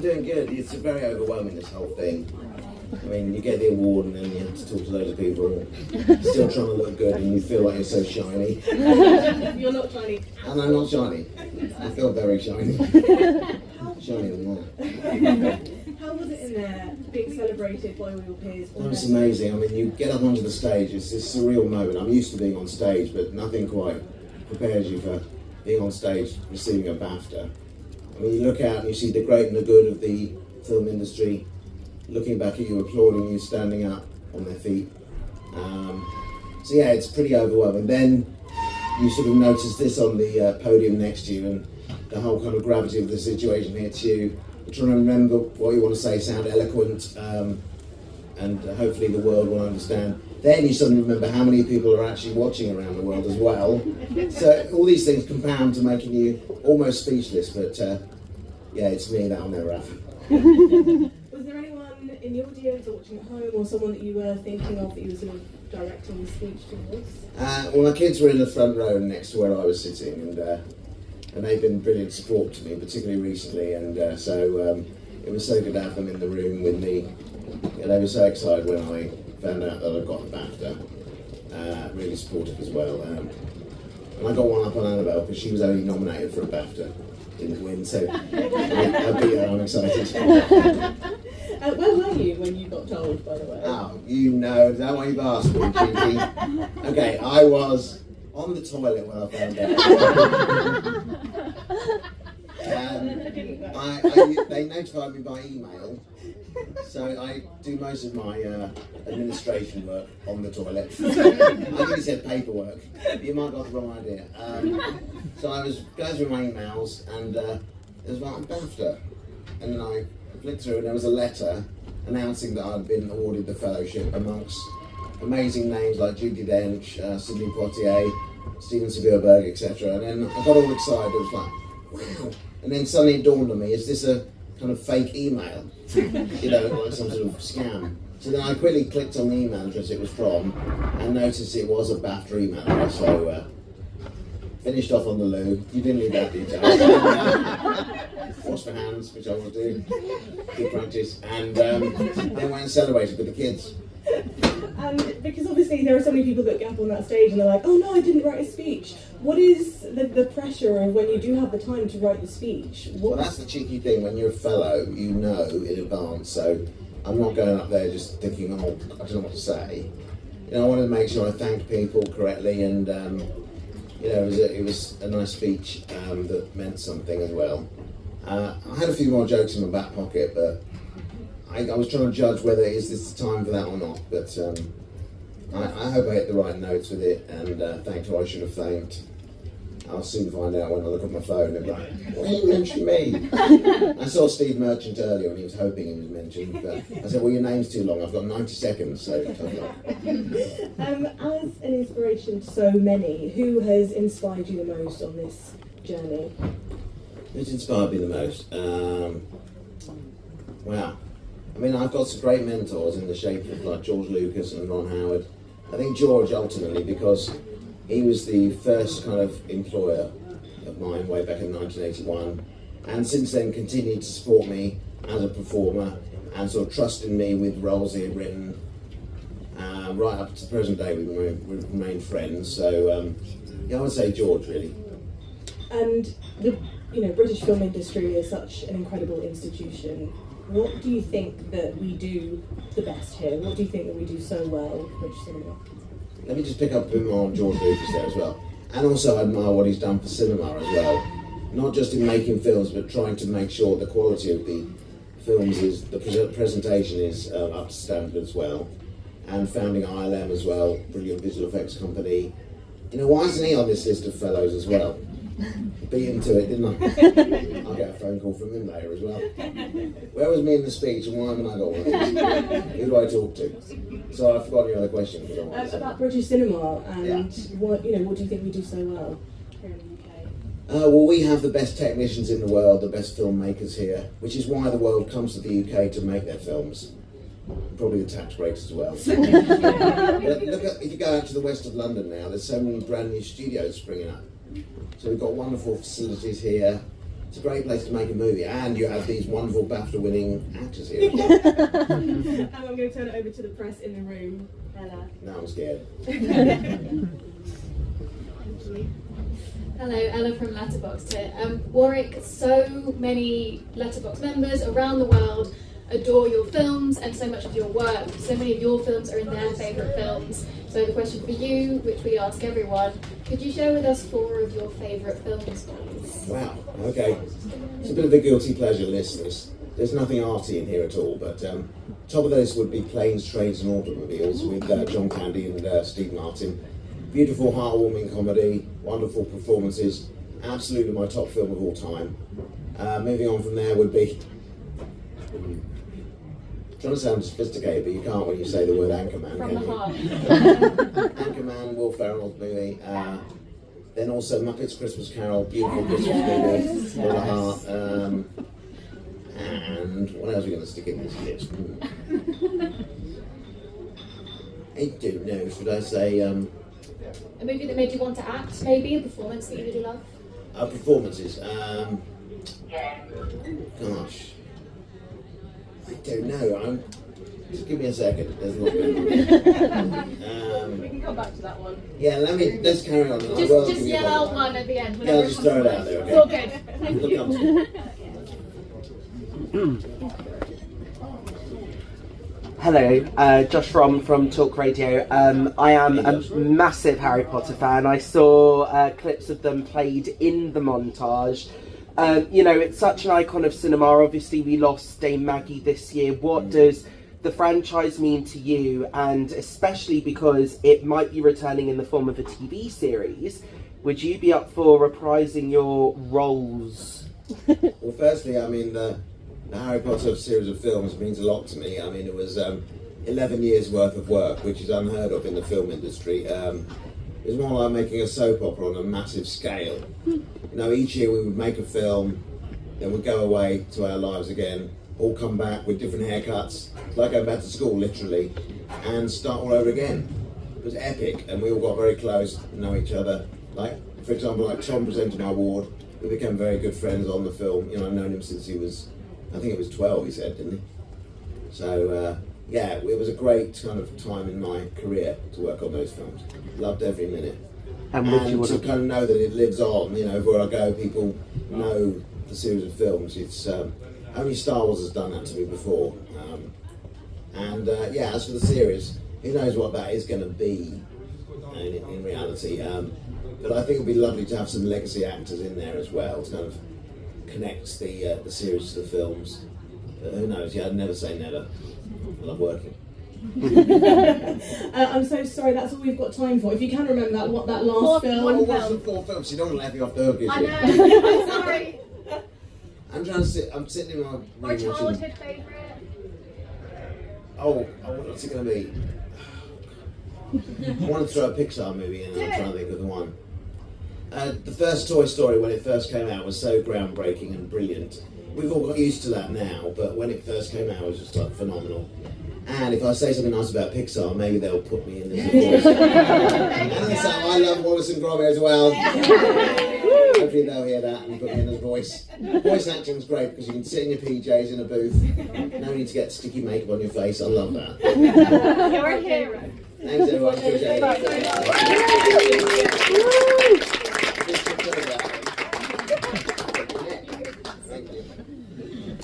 I'm doing good. It's very overwhelming, this whole thing. I mean, you get the award and then you have to talk to loads of people, still trying to look good, and you feel like you're so shiny. You're not shiny. And I'm not shiny. I feel very shiny. Shinier than that. How was it in there, being celebrated by all your peers? That was amazing. I mean, you get up onto the stage, it's this surreal moment. I'm used to being on stage, but nothing quite prepares you for being on stage receiving a BAFTA. I mean, you look out and you see the great and the good of the film industry looking back at you, applauding you, standing up on their feet. So yeah, it's pretty overwhelming. Then you sort of notice this on the podium next to you, and the whole kind of gravity of the situation hits you. You're trying to remember what you want to say, sound eloquent, and hopefully the world will understand. Then you suddenly remember how many people are actually watching around the world as well. So all these things compound to making you almost speechless, but yeah, it's me, that'll never happen. Was there anyone in the audience or watching at home, or someone that you were thinking of that you were sort of directing the speech towards? Well, my kids were in the front row next to where I was sitting, and they've been brilliant support to me, particularly recently, and so it was so good to have them in the room with me. Yeah, they were so excited when I found out that I'd got the BAFTA, really supportive as well. And I got one up on Annabelle because she was only nominated for a BAFTA, didn't win, so I beat her, I'm excited. Where were you when you got told, by the way? Oh, you know, is that what you've asked me, Judy? Okay, I was on the toilet when I found out. They notified me by email, so I do most of my administration work on the toilet. I nearly said paperwork. You might have got the wrong idea. So I was going through my emails, and there was about BAFTA, and then I flicked through, and there was a letter announcing that I'd been awarded the fellowship amongst amazing names like Judi Dench, Sidney Poitier, Steven Spielberg, etc. And then I got all excited. It was like, wow! And then suddenly it dawned on me: is this a kind of fake email? You know, like some sort of scam. So then I quickly clicked on the email address it was from, and noticed it was a BAFTA email address. So finished off on the loo. You didn't need that detail. Wash my hands, which I always do. Good practice. And then went and celebrated with the kids. And because obviously there are so many people that get up on that stage and they're like, oh no, I didn't write a speech. What is the pressure of when you do have the time to write the speech? Well, that's the cheeky thing. When you're a fellow, you know in advance. So I'm not going up there just thinking, oh, I don't know what to say. You know, I wanted to make sure I thanked people correctly, and you know, it was a nice speech that meant something as well. I had a few more jokes in my back pocket, but I was trying to judge whether is this the time for that or not. But I hope I hit the right notes with it, and thanked who I should have thanked. I'll soon find out when I look at my phone and be like, why didn't you mention me? I saw Steve Merchant earlier and he was hoping he was mentioned, but I said, well, your name's too long, I've got 90 seconds, so tough luck. As an inspiration to so many, who has inspired you the most on this journey? Who's inspired me the most? Wow. I mean, I've got some great mentors in the shape of like George Lucas and Ron Howard. I think George ultimately because he was the first kind of employer of mine way back in 1981, and since then continued to support me as a performer and sort of trusted me with roles he had written. Right up to the present day, we've remained friends. So yeah, I would say George really. And the British film industry is such an incredible institution. What do you think that we do the best here? What do you think that we do so well in British cinema? Let me just pick up a bit more on George Lucas there as well. And also admire what he's done for cinema as well. Not just in making films, but trying to make sure the quality of the films is, the presentation is up to standard as well. And founding ILM as well, brilliant visual effects company. You know, why isn't he on this list of fellows as well? Beat him to it, didn't I? I'll get a phone call from him later as well. Where was me in the speech and why haven't I got one of these? Who do I talk to? So I forgot your other question. About British cinema and what do you think we do so well here in the UK? Well, we have the best technicians in the world, the best filmmakers here, which is why the world comes to the UK to make their films. Probably the tax breaks as well. But look at, if you go out to the west of London now, there's so many brand new studios springing up. So we've got wonderful facilities here. it's a great place to make a movie, and you have these wonderful BAFTA-winning actors here. And I'm going to turn it over to the press in the room. Ella. Now I'm scared. Thank you. Hello, Ella from Letterboxd here. Warwick, so many Letterboxd members around the world adore your films and so much of your work. So many of your films are in their favourite films. So the question for you, which we ask everyone, could you share with us 4 of your favourite films, please? Wow, okay. It's a bit of a guilty pleasure list, this. There's nothing arty in here at all, but top of the list would be Planes, Trains and Automobiles with John Candy and Steve Martin. Beautiful, heartwarming comedy, wonderful performances, absolutely my top film of all time. Moving on from there would be, trying to sound sophisticated, but you can't when you say the word Anchorman, From can the you? heart. Anchorman, Will Ferrell's movie. Then also Muppets Christmas Carol, beautiful Christmas movie, full of heart. And what else are we going to stick in this list? I don't know, should I say... A movie that made you want to act, maybe? A performance that you really love? Performances. Gosh. I don't know. Just give me a second. There's a lot going on. We can come back to that one. Yeah, let's carry on. Just yell out one at the end. Yeah, I'll just throw it out there, okay? It's all good. Thank Look you. up to me. Hello, Josh from Talk Radio. I am a massive Harry Potter fan. I saw clips of them played in the montage. You know, it's such an icon of cinema. Obviously, we lost Dame Maggie this year. What does the franchise mean to you? And especially because it might be returning in the form of a TV series, would you be up for reprising your roles? Well, firstly, I mean, the Harry Potter series of films means a lot to me. I mean, it was 11 years worth of work, which is unheard of in the film industry. It was more like making a soap opera on a massive scale. You know, each year we would make a film, then we'd go away to our lives again, all come back with different haircuts, it's like going back to school, literally, and start all over again. It was epic, and we all got very close, know each other. Like, for example, like Tom presented my award, we became very good friends on the film. You know, I've known him since he was, I think it was 12, he said, didn't he? So, yeah, it was a great kind of time in my career to work on those films. Loved every minute. And to kind of know that it lives on, you know, everywhere I go, people know the series of films. It's only Star Wars has done that to me before. Yeah, as for the series, who knows what that is going to be in reality. But I think it would be lovely to have some legacy actors in there as well to kind of connect the series to the films. But who knows? Yeah, I'd never say never. I love working. I'm so sorry, that's all we've got time for. If you can remember that last film. Well, what's the 4 films? You don't want to let me off the hook, is I you? know, I'm sorry. I'm trying to I'm sitting in my room My watching... childhood favourite? Oh, what's it going to be? I want to throw a Pixar movie in, and I'm trying to think of the one. The first Toy Story, when it first came out, was so groundbreaking and brilliant. We've all got used to that now, but when it first came out, it was just like phenomenal. And if I say something nice about Pixar, maybe they'll put me in this voice. And so I love Wallace and Gromit as well. Hopefully they'll hear that and put me in as voice. Voice acting's great because you can sit in your PJs in a booth. No need to get sticky makeup on your face. I love that. You're a hero. Thanks everyone. Appreciate it.